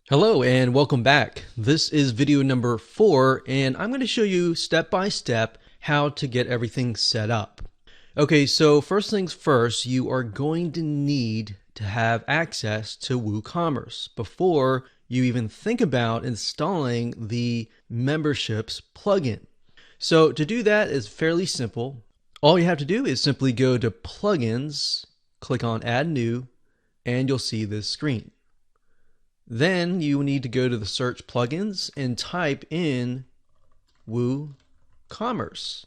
Hello and welcome back. This is video number 4 and I'm going to show you step by step how to get everything set up. Okay, so first things first, you are going to need to have access to WooCommerce before you even think about installing the memberships plugin. So to do that is fairly simple. All you have to do is simply go to plugins, click on add new, and you'll see this screen. Then you need to go to the search plugins and type in WooCommerce.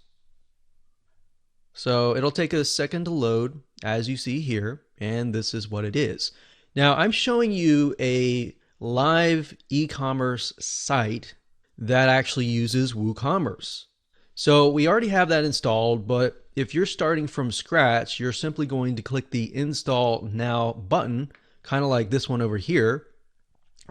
So it'll take a second to load, as you see here, and this is what it is. Now I'm showing you a live e-commerce site that actually uses WooCommerce. So we already have that installed, but if you're starting from scratch, you're simply going to click the Install Now button, kind of like this one over here.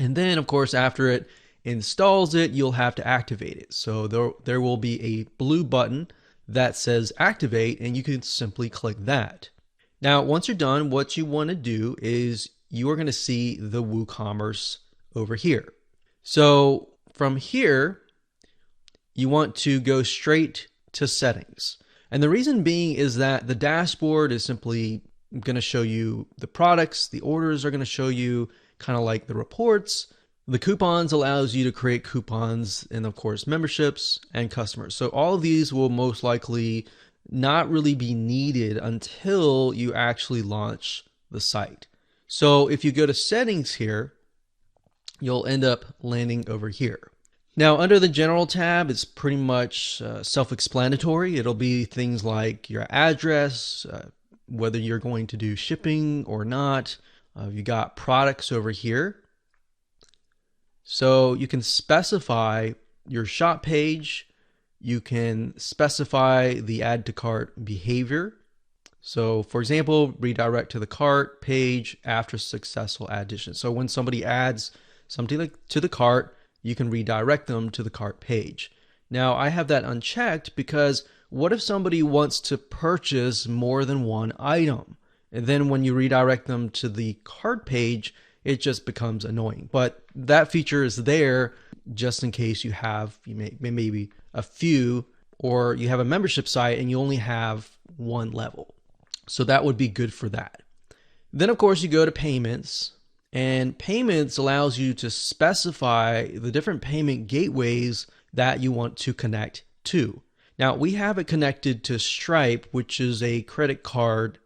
And then, of course, after it installs it, you'll have to activate it. So there will be a blue button that says activate, and you can simply click that. Now, once you're done, what you want to do is you are going to see the WooCommerce over here. So from here, you want to go straight to settings. And the reason being is that the dashboard is simply going to show you the products, the orders are going to show you kind of like the reports. The coupons allows you to create coupons, and of course memberships and customers. So all of these will most likely not really be needed until you actually launch the site. So if you go to settings here, you'll end up landing over here. Now under the general tab, it's pretty much self-explanatory. It'll be things like your address, whether you're going to do shipping or not. You got products over here. So you can specify your shop page. You can specify the add to cart behavior. So for example, redirect to the cart page after successful addition. So when somebody adds something to the cart, you can redirect them to the cart page. Now I have that unchecked because what if somebody wants to purchase more than one item? And then when you redirect them to the cart page, it just becomes annoying. But that feature is there just in case you have maybe a few, or you have a membership site and you only have one level. So that would be good for that. Then of course you go to payments, and payments allows you to specify the different payment gateways that you want to connect to. Now we have it connected to Stripe, which is a credit card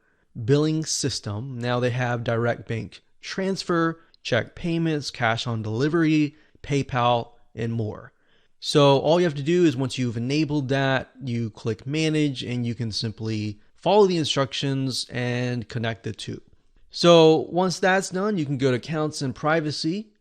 billing system. Now they have direct bank transfer, check payments, cash on delivery, PayPal, and more. So all you have to do is once you've enabled that, you click manage and you can simply follow the instructions and connect the two. So once that's done, you can go to accounts and privacy.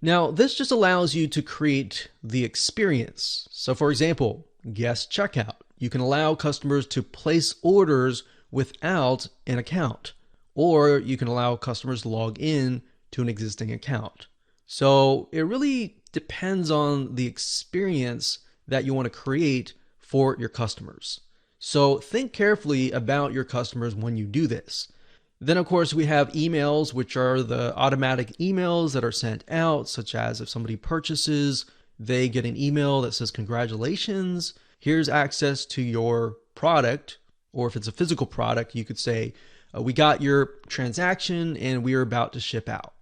Now this just allows you to create the experience. So for example, guest checkout. You can allow customers to place orders without an account, or you can allow customers to log in to an existing account. So it really depends on the experience that you want to create for your customers. So think carefully about your customers when you do this. Then of course we have emails, which are the automatic emails that are sent out, such as if somebody purchases, they get an email that says congratulations, here's access to your product. Or if it's a physical product, you could say, we got your transaction and we are about to ship out.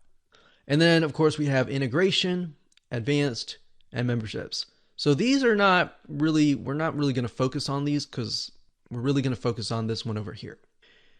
And then of course we have integration, advanced, and memberships. So these are not really, we're not really going to focus on these because we're really going to focus on this one over here.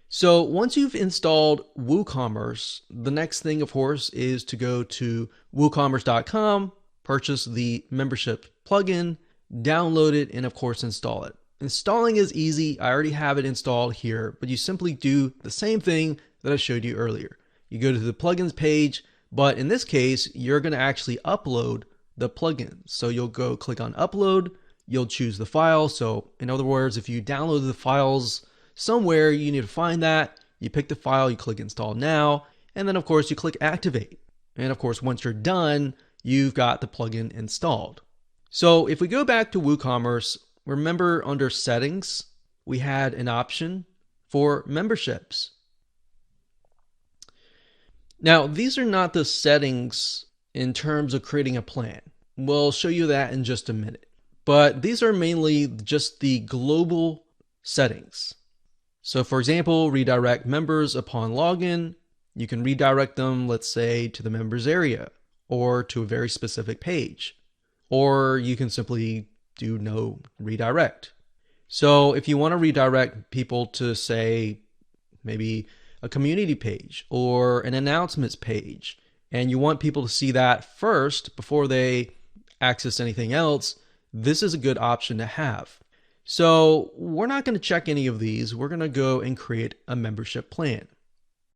So once you've installed WooCommerce, the next thing of course is to go to WooCommerce.com, purchase the membership plugin, download it, and of course install it. Installing is easy. I already have it installed here, but you simply do the same thing that I showed you earlier. You go to the plugins page, but in this case, you're going to actually upload the plugin. So you'll go click on upload, you'll choose the file. So in other words, if you download the files somewhere, you need to find that. You pick the file, you click install now, and then of course you click activate. And of course, once you're done, you've got the plugin installed. So if we go back to WooCommerce, remember under settings, we had an option for memberships. Now, these are not the settings in terms of creating a plan. We'll show you that in just a minute. But these are mainly just the global settings. So for example, redirect members upon login. You can redirect them, let's say, to the members area or to a very specific page. Or you can simply do no redirect. So if you want to redirect people to, say, maybe a community page or an announcements page, and you want people to see that first before they access anything else, this is a good option to have. So we're not going to check any of these. We're going to go and create a membership plan.